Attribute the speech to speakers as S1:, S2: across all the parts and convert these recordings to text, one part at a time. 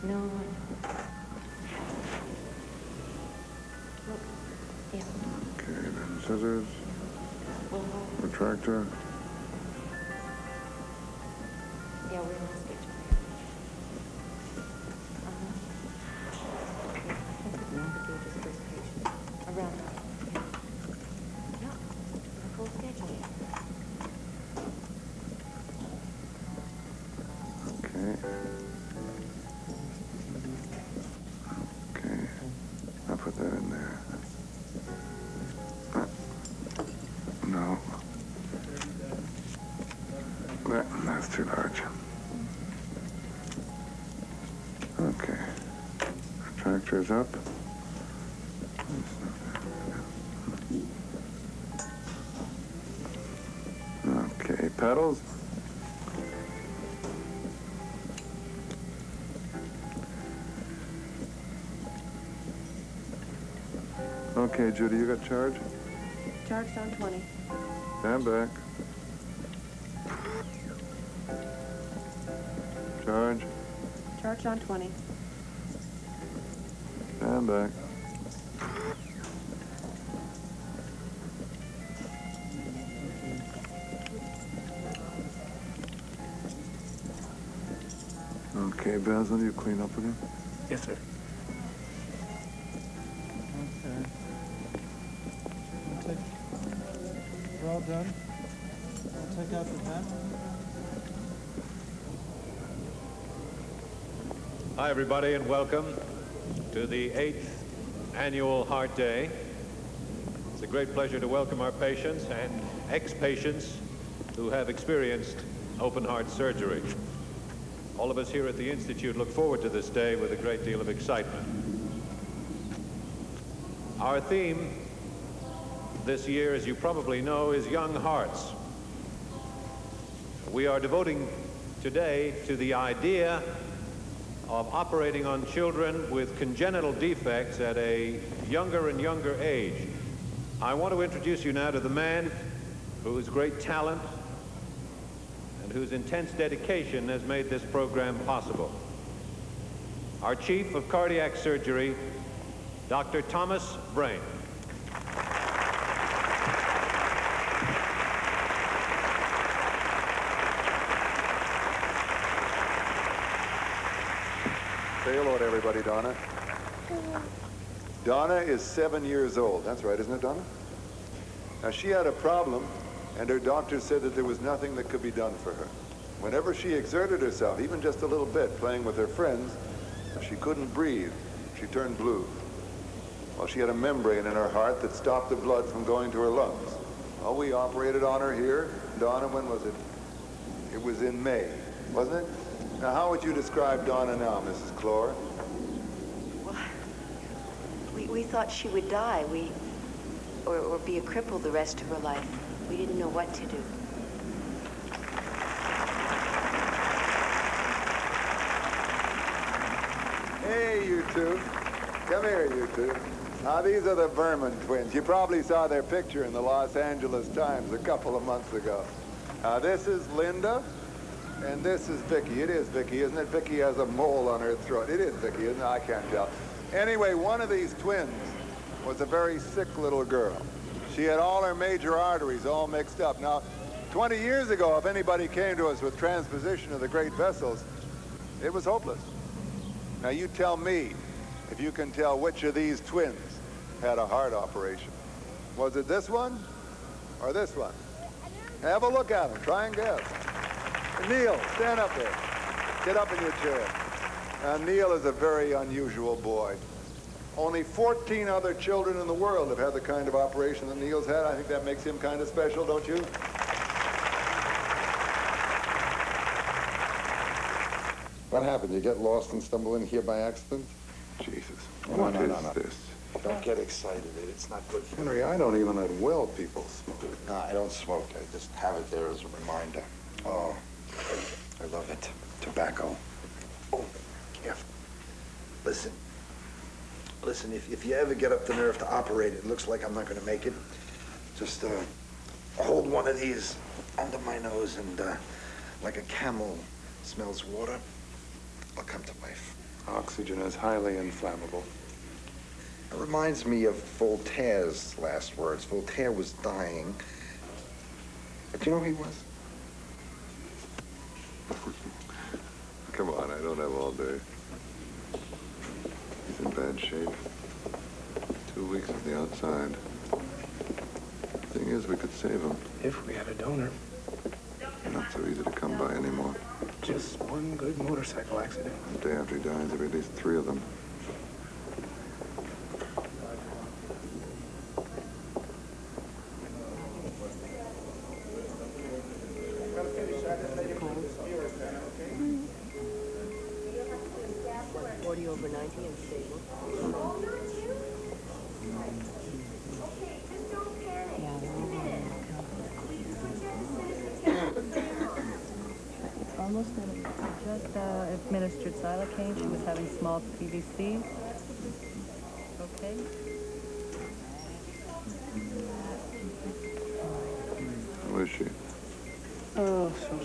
S1: No. Look. Yeah.
S2: Okay, then scissors. Retractor.
S1: Yeah, we're in the stage. Okay, I think we can do this first page. Around. Yeah. The full schedule.
S2: Okay, I'll put that in there. No. That's too large. Okay. Retractor's up. Okay, pedals. Okay, Judy, you got charge?
S1: Charged on 20.
S2: Stand back. Charge.
S1: Charged on 20.
S2: Stand back. Okay, Basil, you clean up again?
S3: Yes, sir.
S4: Okay. We're all done. I'll take out the pen.
S5: Hi, everybody, and welcome to the 8th Annual Heart Day. It's a great pleasure to welcome our patients and ex-patients who have experienced open heart surgery. All of us here at the Institute look forward to this day with a great deal of excitement. Our theme this year, as you probably know, is Young Hearts. We are devoting today to the idea of operating on children with congenital defects at a younger and younger age. I want to introduce you now to the man whose great talent and whose intense dedication has made this program possible. Our Chief of Cardiac Surgery, Dr. Thomas Brain.
S6: Say hello to everybody, Donna. Donna is 7 years old. That's right, isn't it, Donna? Now, she had a problem, and her doctor said that there was nothing that could be done for her. Whenever she exerted herself, even just a little bit, playing with her friends, she couldn't breathe. She turned blue. Well, she had a membrane in her heart that stopped the blood from going to her lungs. Well, we operated on her here. Donna, when was it? It was in May, wasn't it? Now, how would you describe Donna now, Mrs. Clore?
S7: Well, we thought she would die. Or be a cripple the rest of her life. We didn't know what to do.
S6: Hey, you two. Come here, you two. Now, these are the Berman twins. You probably saw their picture in the Los Angeles Times a couple of months ago. This is Linda, and this is Vicky. It is Vicky, isn't it? Vicky has a mole on her throat. It is Vicky, isn't it? I can't tell. Anyway, one of these twins was a very sick little girl. She had all her major arteries all mixed up. Now, 20 years ago, if anybody came to us with transposition of the great vessels, it was hopeless. Now, you tell me if you can tell which of these twins had a heart operation. Was it this one or this one? Have a look at them. Try and guess. Neil, stand up there. Get up in your chair. Neil is a very unusual boy. Only 14 other children in the world have had the kind of operation that Neil's had. I think that makes him kind of special, don't you?
S2: What happened? You get lost and stumble in here by accident?
S6: Jesus.
S2: What is this?
S3: Don't get excited. It's not good for
S2: Henry, I don't even let well people smoke.
S3: No, I don't smoke. I just have it there as a reminder. Oh, I love it. Tobacco. Oh, careful. Listen, if you ever get up the nerve to operate, it looks like I'm not going to make it. Just hold one of these under my nose and like a camel smells water. will come to life.
S8: Oxygen is highly inflammable.
S3: It reminds me of Voltaire's last words. Voltaire was dying. But do you know who he was?
S2: Come on, I don't have all day. He's in bad shape. 2 weeks at the outside. Thing is, we could save him.
S8: If we had a donor.
S2: Not so easy to come by anymore.
S8: Just one good motorcycle accident.
S2: The day after he dies, there'll be at least 3 of them.
S7: Over 90 and stable.
S9: Almost just administered silocaine. She was having small PVCs. Okay.
S2: How is she?
S8: Oh, so.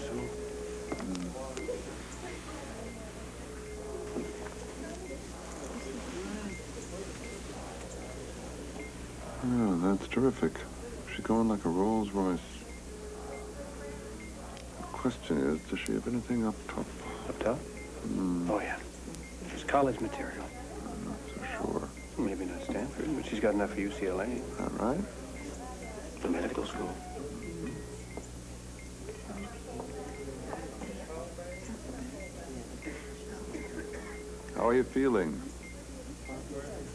S2: Oh, that's terrific. She's going like a Rolls Royce. The question is, does she have anything up top?
S8: Up top? Oh, yeah. She's college material.
S2: I'm not so sure.
S8: Maybe not Stanford, but she's got enough for UCLA.
S2: All right.
S8: The medical school.
S2: How are you feeling?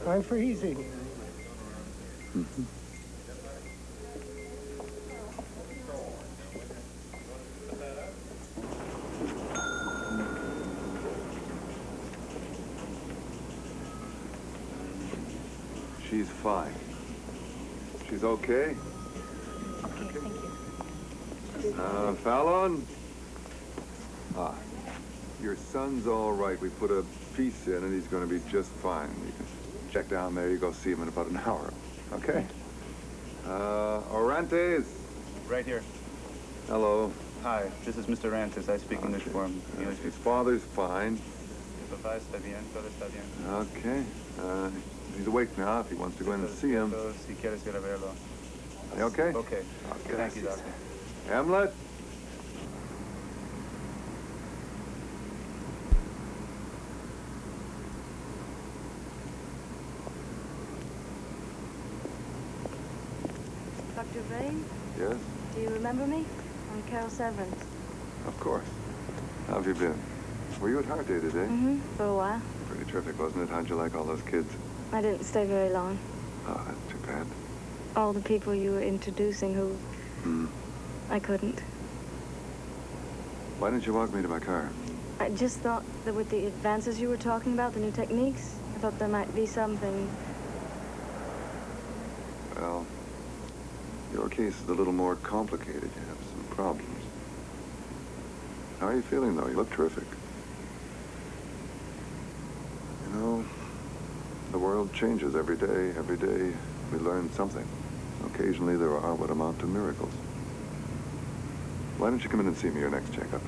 S4: I'm freezing.
S2: Mm-hmm. She's fine. She's okay.
S1: Okay, thank you.
S2: Fallon? Ah, your son's all right. We put a piece in and he's going to be just fine. You can check down there. You go see him in about an hour. Okay? Orantes?
S10: Right here.
S2: Hello.
S10: Hi, this is Mr. Rantes. I speak English for him.
S2: His father's fine.
S10: Papá está bien, todo está bien.
S2: Okay. He's awake now if he wants to go in and see him.
S10: Si quieres ir a verlo.
S2: You okay?
S10: Okay. Thank you, doctor.
S2: Hamlet?
S11: Dr. Vane,
S2: Yes?
S11: do you remember me? I'm Carol Severance.
S2: Of course. How have you been? Were you at Heart Day today?
S11: For a while.
S2: Pretty terrific, wasn't it? How'd you like all those kids?
S11: I didn't stay very long.
S2: Oh, that's too bad.
S11: All the people you were introducing who I couldn't.
S2: Why didn't you walk me to my car?
S11: I just thought that with the advances you were talking about, the new techniques, I thought there might be something.
S2: Well, your case is a little more complicated. You have some problems. How are you feeling, though? You look terrific. You know, the world changes every day. Every day we learn something. Occasionally there are what amount to miracles. Why don't you come in and see me your next checkup?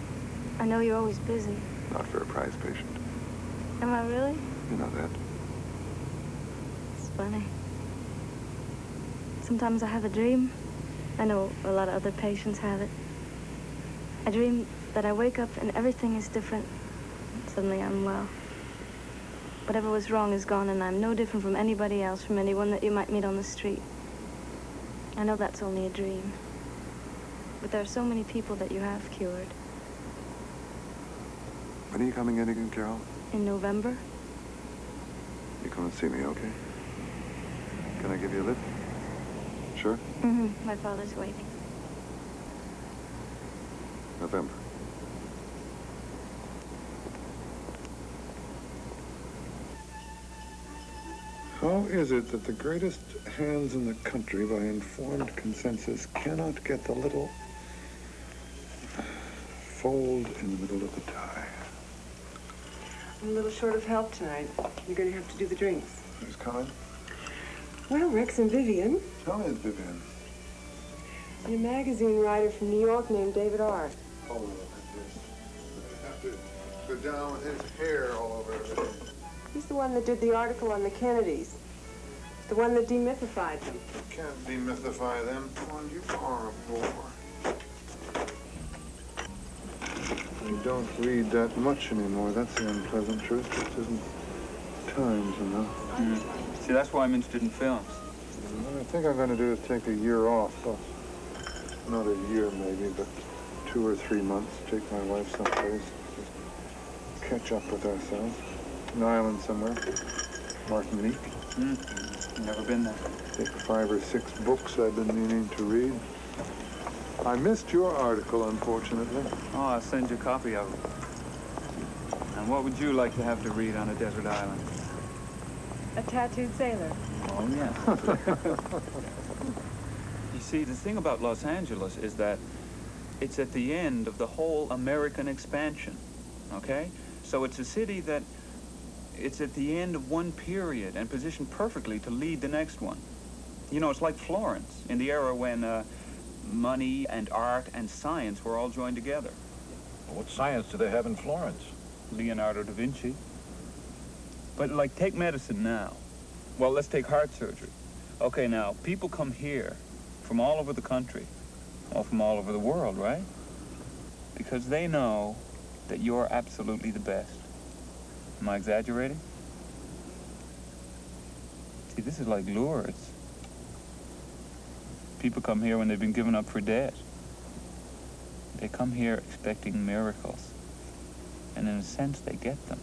S11: I know you're always busy.
S2: Not for a prize patient.
S11: Am I really?
S2: You know that.
S11: It's funny. Sometimes I have a dream. I know a lot of other patients have it. I dream that I wake up and everything is different. Suddenly I'm well. Whatever was wrong is gone and I'm no different from anybody else, from anyone that you might meet on the street. I know that's only a dream. But there are so many people that you have cured.
S2: When are you coming in again, Carol?
S11: In November?
S2: You come and see me, okay? Can I give you a lift? Sure?
S11: My father's waiting.
S2: November. How is it that the greatest hands in the country, by informed consensus, cannot get the little fold in the middle of the tie?
S12: I'm a little short of help tonight. You're going to have to do the drinks.
S2: Who's coming?
S12: Well, Rex and Vivian.
S2: Tell me, Vivian.
S12: And a magazine writer from New York named David Art.
S2: Oh,
S6: doctor down with his hair all over everything.
S12: He's the one that did the article on the Kennedys. The one that demythified them.
S6: You can't demythify them. Well, you are a bore. We don't read that much anymore. That's the unpleasant truth. It isn't times enough.
S10: See, that's why I'm interested in films.
S6: What I think I'm going to do is take a year off. Well, not a year maybe, but 2 or 3 months. Take my wife someplace. Just catch up with ourselves. An island somewhere. Martinique.
S10: Never been there.
S6: Take 5 or 6 books I've been meaning to read. I missed your article, unfortunately.
S10: Oh, I'll send you a copy of it. And what would you like to have to read on a desert island?
S9: A tattooed sailor.
S10: Oh, yeah. You see, the thing about Los Angeles is that it's at the end of the whole American expansion, okay? So it's a city that it's at the end of one period and positioned perfectly to lead the next one. You know, it's like Florence in the era when money and art and science were all joined together.
S13: What science do they have in Florence?
S10: Leonardo da Vinci. But, like, take medicine now. Well, let's take heart surgery. Okay, now, people come here from all over the country, or from all over the world, right? Because they know that you're absolutely the best. Am I exaggerating? See, this is like Lourdes. People come here when they've been given up for dead. They come here expecting miracles. And in a sense, they get them.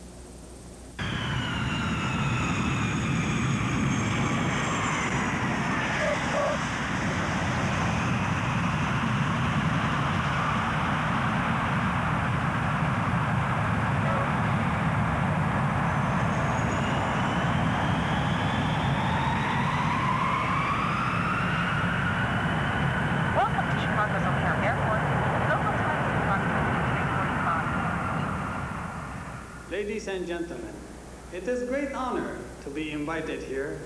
S14: Ladies and gentlemen, it is a great honor to be invited here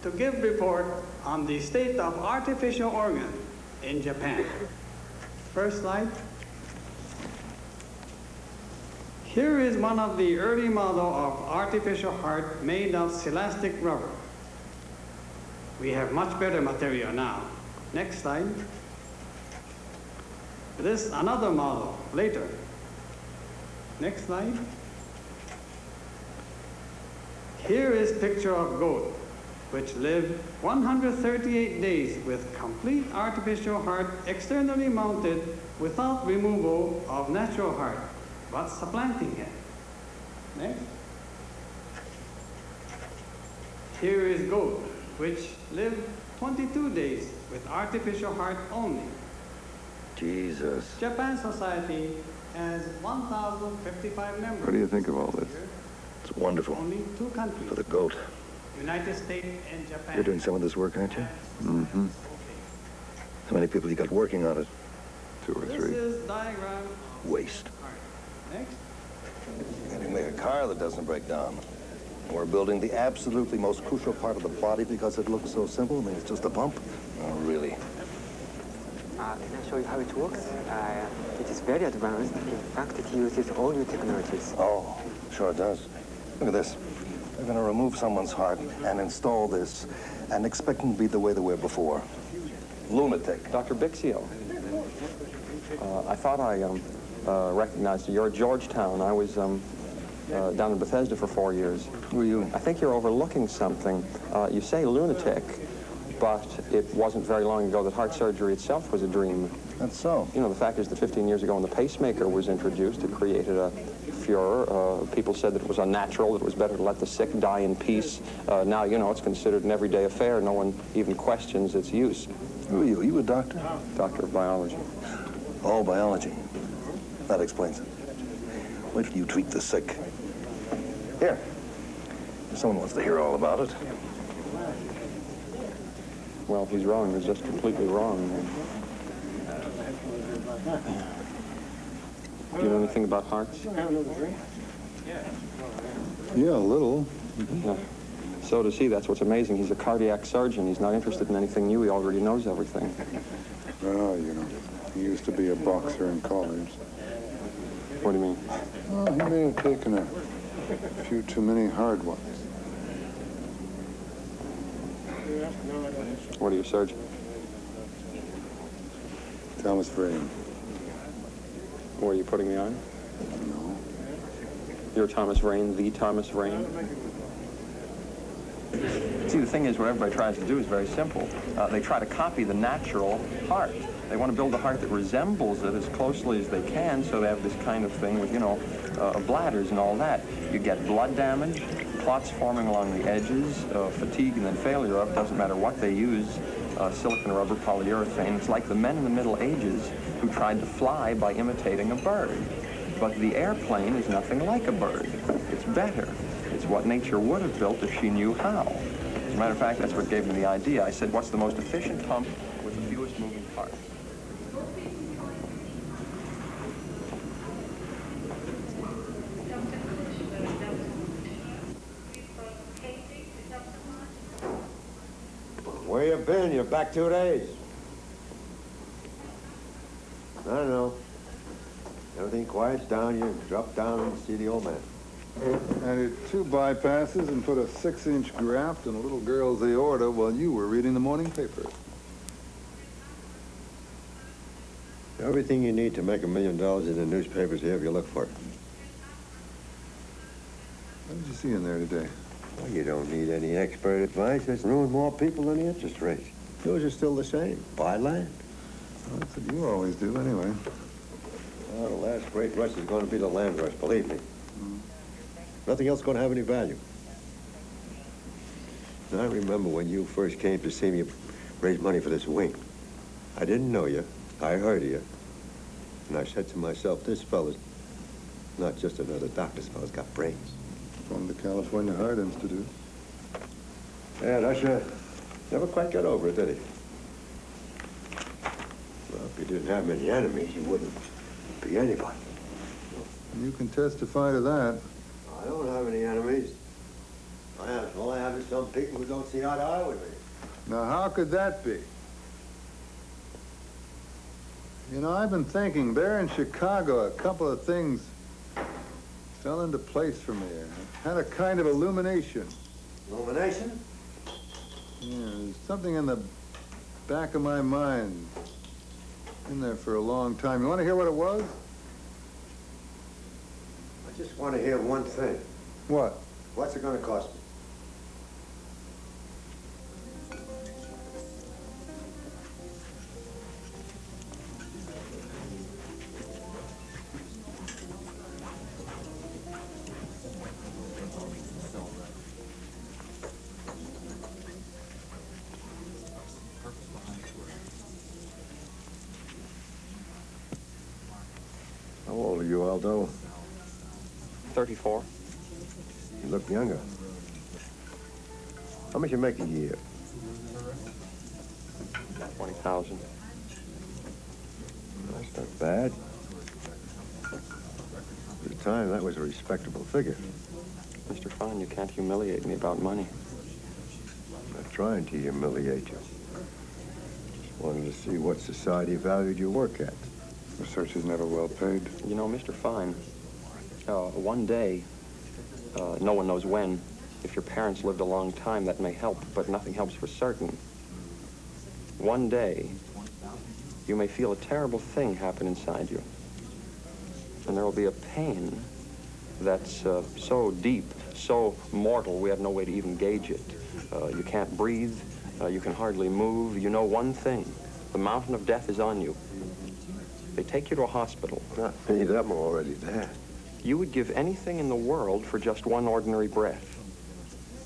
S14: to give report on the state of artificial organ in Japan. First slide. Here is one of the early model of artificial heart made of celastic rubber. We have much better material now. Next slide. This another model later. Next slide. Here is picture of goat, which lived 138 days with complete artificial heart externally mounted without removal of natural heart, but supplanting it. Next. Here is goat, which lived 22 days with artificial heart only.
S2: Jesus.
S14: Japan Society has 1,055 members.
S2: What do you think of all this?
S13: It's wonderful.
S14: Only 2 countries.
S13: For the goat.
S14: United States and Japan.
S13: You're doing some of this work, aren't you?
S2: Mm-hmm.
S13: How many people you got working on it?
S2: 2 or 3.
S14: This is diagram.
S13: Waste.
S14: Next.
S13: And you make a car that doesn't break down. And we're building the absolutely most crucial part of the body because it looks so simple. I mean, it's just a pump. Oh, really?
S15: Can I show you how it works? It is very advanced. In fact, it uses all new technologies.
S13: Oh, sure it does. Look at this. They're going to remove someone's heart and install this and expect them to be the way they were before. Lunatic.
S16: Dr. Bixio. I thought I recognized you. You're at Georgetown. I was down in Bethesda for 4 years.
S13: Who are you?
S16: I think you're overlooking something. You say lunatic, but it wasn't very long ago that heart surgery itself was a dream.
S13: That's so.
S16: You know, the fact is that 15 years ago when the pacemaker was introduced, it created a furor. People said that it was unnatural, that it was better to let the sick die in peace. Now, you know, it's considered an everyday affair. No one even questions its use.
S13: Who are you? Are you a doctor?
S16: Doctor of biology.
S13: Oh, biology. That explains it. Wait till you treat the sick. Here. If someone wants to hear all about it.
S16: Well, if he's wrong, he's just completely wrong. Do you know anything about hearts?
S6: Yeah, a little.
S16: Yeah. So does he. That's what's amazing. He's a cardiac surgeon. He's not interested in anything new. He already knows everything.
S6: Oh, you know, he used to be a boxer in college.
S16: What do you mean?
S2: Oh, he may have taken a few too many hard ones.
S16: What are you, surgeon?
S2: Thomas Vrain.
S16: Where are you putting me on?
S2: No.
S16: You're Thomas Vrain, the Thomas Vrain? See, the thing is, what everybody tries to do is very simple. They try to copy the natural heart. They want to build a heart that resembles it as closely as they can, so they have this kind of thing with, you know, bladders and all that. You get blood damage, clots forming along the edges, fatigue, and then failure of, doesn't matter what they use, silicon rubber, polyurethane. It's like the men in the Middle Ages who tried to fly by imitating a bird. But the airplane is nothing like a bird. It's better. It's what nature would have built if she knew how. As a matter of fact, that's what gave me the idea. I said, what's the most efficient pump with the fewest moving parts?
S17: Where you been? You're back 2 days. I don't know. Everything quiets down, you drop down and see the old man.
S2: I did 2 bypasses and put a 6-inch graft in a little girl's aorta while you were reading the morning paper.
S17: Everything you need to make $1 million in the newspapers here if you look for it.
S2: What did you see in there today?
S17: Well, you don't need any expert advice. It's ruined more people than the interest rates. Yours are still the same. Buy land.
S2: Well, that's what you always do anyway.
S17: Well, the last great rush is going to be the land rush, believe me. Nothing else is going to have any value. Now, I remember when you first came to see me raise money for this wing. I didn't know you. I heard of you. And I said to myself, this fella's not just another doctor. This fella's got brains.
S2: From the California Heart Institute.
S17: Yeah, Usher never quite got over it, did he? Well, if he didn't have many enemies, he wouldn't be anybody.
S2: You can testify to that.
S17: I don't have any enemies. All I have is some people who don't see eye to eye with me.
S2: Now, how could that be? You know, I've been thinking, there in Chicago, a couple of things fell into place for me. I had a kind of illumination.
S17: Illumination?
S2: Yeah, there's something in the back of my mind. In there for a long time. You want to hear what it was?
S17: I just want to hear one thing.
S2: What?
S17: What's it going to cost me? How old are you, Aldo?
S16: 34.
S17: You look younger. How much you make a year?
S16: 20,000.
S17: That's not bad. At the time, that was a respectable figure.
S16: Mr. Fine, you can't humiliate me about money.
S17: I'm not trying to humiliate you. Just wanted to see what society valued your work at.
S2: Research is never well paid.
S16: You know, Mr. Fine, one day, no one knows when, if your parents lived a long time, that may help, but nothing helps for certain. One day, you may feel a terrible thing happen inside you. And there will be a pain that's so deep, so mortal, we have no way to even gauge it. You can't breathe, you can hardly move. You know one thing, the mountain of death is on you. They take you to a hospital.
S17: Not me, I'm already there.
S16: You would give anything in the world for just one ordinary breath.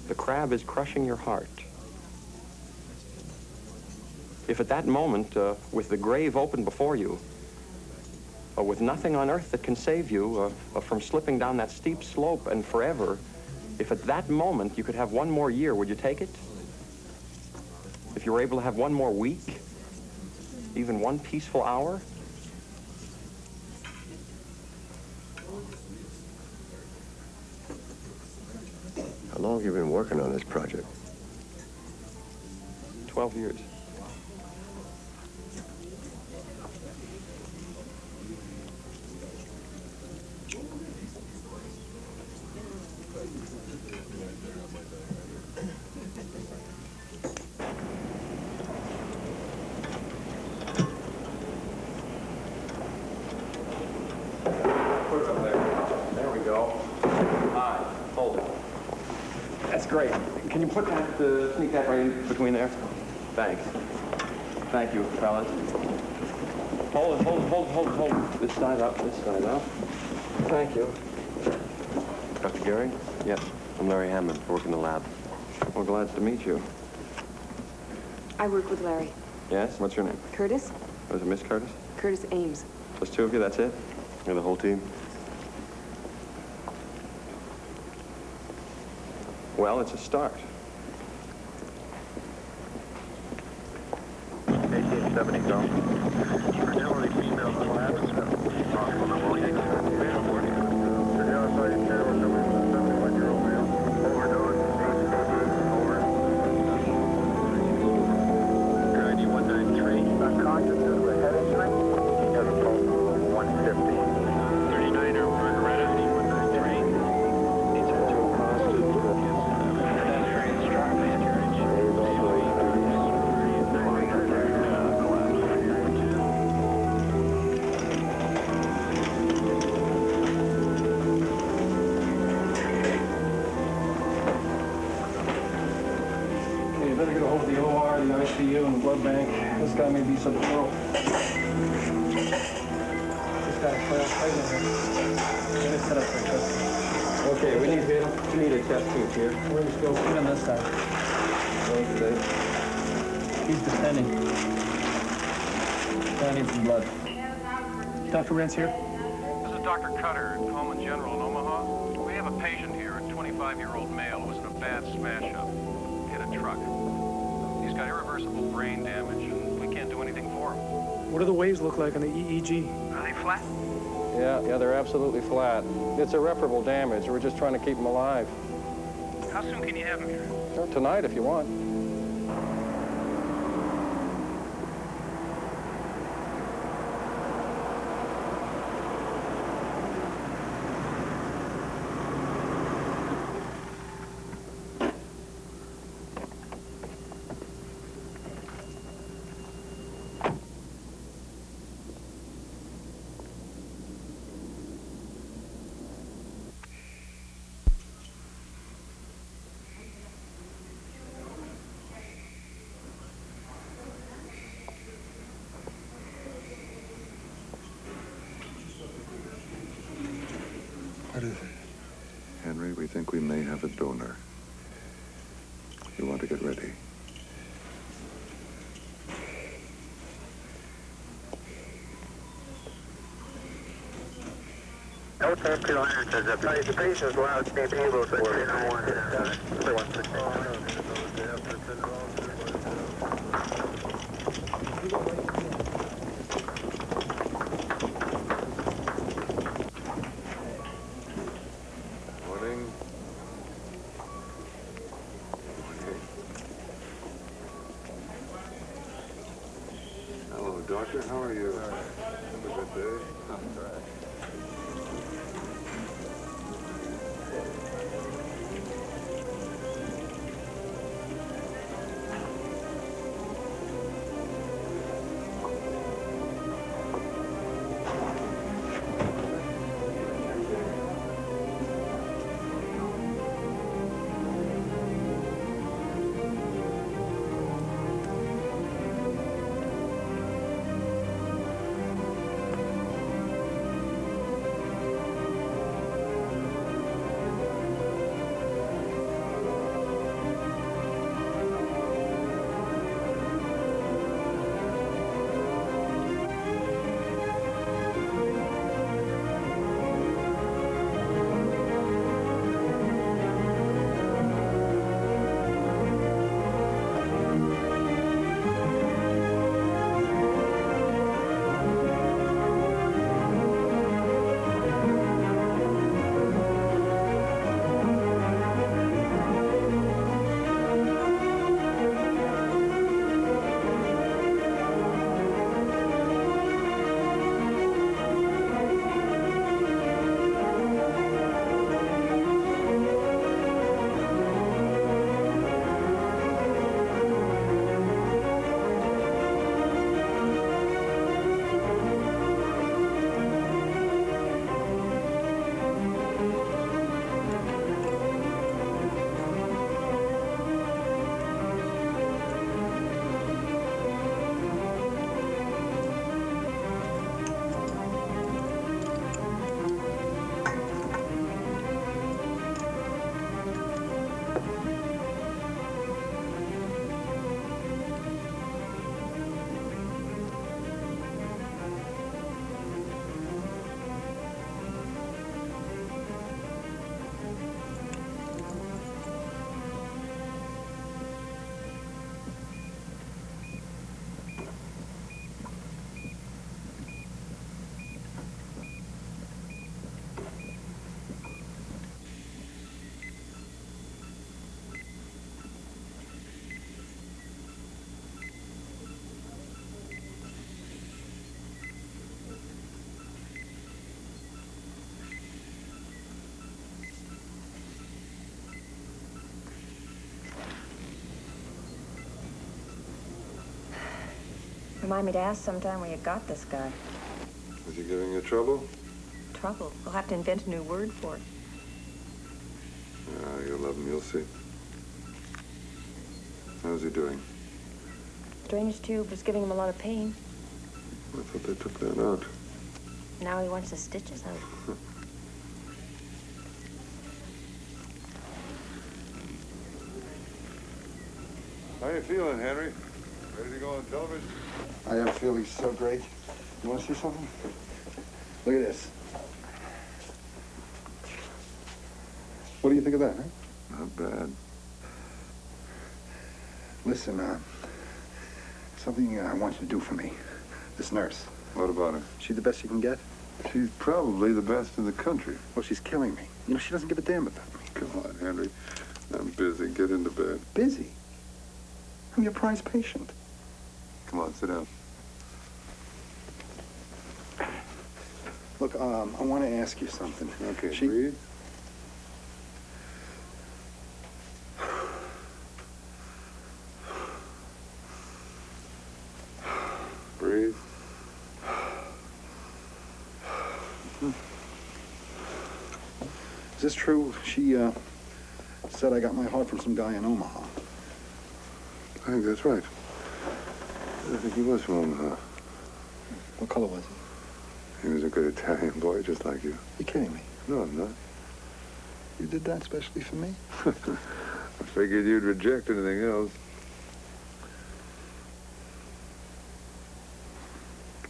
S16: The crab is crushing your heart. If at that moment, with the grave open before you, with nothing on earth that can save you from slipping down that steep slope and forever, if at that moment you could have one more year, would you take it? If you were able to have one more week, even one peaceful hour?
S17: How long have you been working on this project?
S16: 12 years. Put it up there. There we go. Hi. Hold it. That's great. Can you put that, sneak that right in between there? Thanks. Thank you, fellas. Hold it. This side up, this side up. Thank you.
S18: Dr. Gary? Yes. I'm Larry Hammond. I work in the lab.
S16: Well, glad to meet you.
S12: I work with Larry.
S16: Yes? What's your name?
S12: Curtis?
S16: Was it Miss Curtis?
S12: Curtis Ames.
S16: Just two of you, that's it?
S18: You're the whole team?
S16: Well, it's a start.
S19: 1870, go. Fertility female collapse. Possible pneumonia. Male 40. Fertility female, 71-year-old male. Overdose. Over. Your ID 193. Unconscious due to a head injury. He has a pulse of 150. 39er Margaretta, 193. Needs a dual positive.
S8: You better get a hold of the OR, the ICU, and the blood bank. This guy may be subdural. This guy's pregnant here. Get it set up for a chest.
S16: Okay, we need a chest tube here.
S8: Where's go? Put on this side. He's descending. I need some blood. Dr. Rent's here?
S5: This is Dr. Cutter, Coleman General in Omaha. We have a patient here, a 25-year-old male who was in a bad smash-up. Hit a truck. He's got irreversible brain damage, and we can't do anything for him.
S8: What do the waves look like on the EEG?
S5: Are they flat?
S16: Yeah, they're absolutely flat. It's irreparable damage. We're just trying to keep him alive.
S5: How soon can you have him here?
S16: Tonight, if you want.
S2: What is it? Henry, we think we may have a donor. You want to get ready.
S19: No test 200 says that the patient's allowed to be able to work.
S2: Morning. Hello, doctor. How are you? Have a good day. All right.
S1: remind me to ask sometime where you got this guy.
S2: Is he giving you trouble?
S1: Trouble. We'll have to invent a new word for it.
S2: Yeah, you'll love him, you'll see. How's he doing?
S1: Drainage tube was giving him a lot of pain.
S2: I thought they took that out.
S1: Now he wants the stitches out.
S2: How you feeling, Henry? Ready to go on television?
S3: I am feeling so great. You want to see something? Look at this. What do you think of that, huh?
S2: Not bad.
S3: Listen, something I want you to do for me. This nurse.
S2: What about her?
S3: She the best you can get?
S2: She's probably the best in the country.
S3: Well, she's killing me. You know, she doesn't give a damn about me.
S2: Come on, Henry. I'm busy. Get into bed.
S3: Busy? I'm your prized patient.
S2: Come on, sit down.
S3: Look, I want to ask you something.
S2: Okay, breathe. Breathe.
S3: Is this true? She, said I got my heart from some guy in Omaha.
S2: I think that's right. I think he was from Omaha.
S3: What color was he?
S2: He was a good Italian boy, just like you.
S3: You kidding me?
S2: No, I'm not.
S3: You did that especially for me?
S2: I figured you'd reject anything else.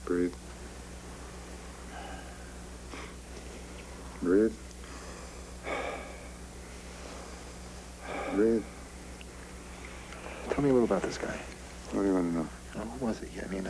S2: Breathe. Breathe.
S3: Tell me a little about this guy.
S2: What do you want to know?
S3: What was he? I mean,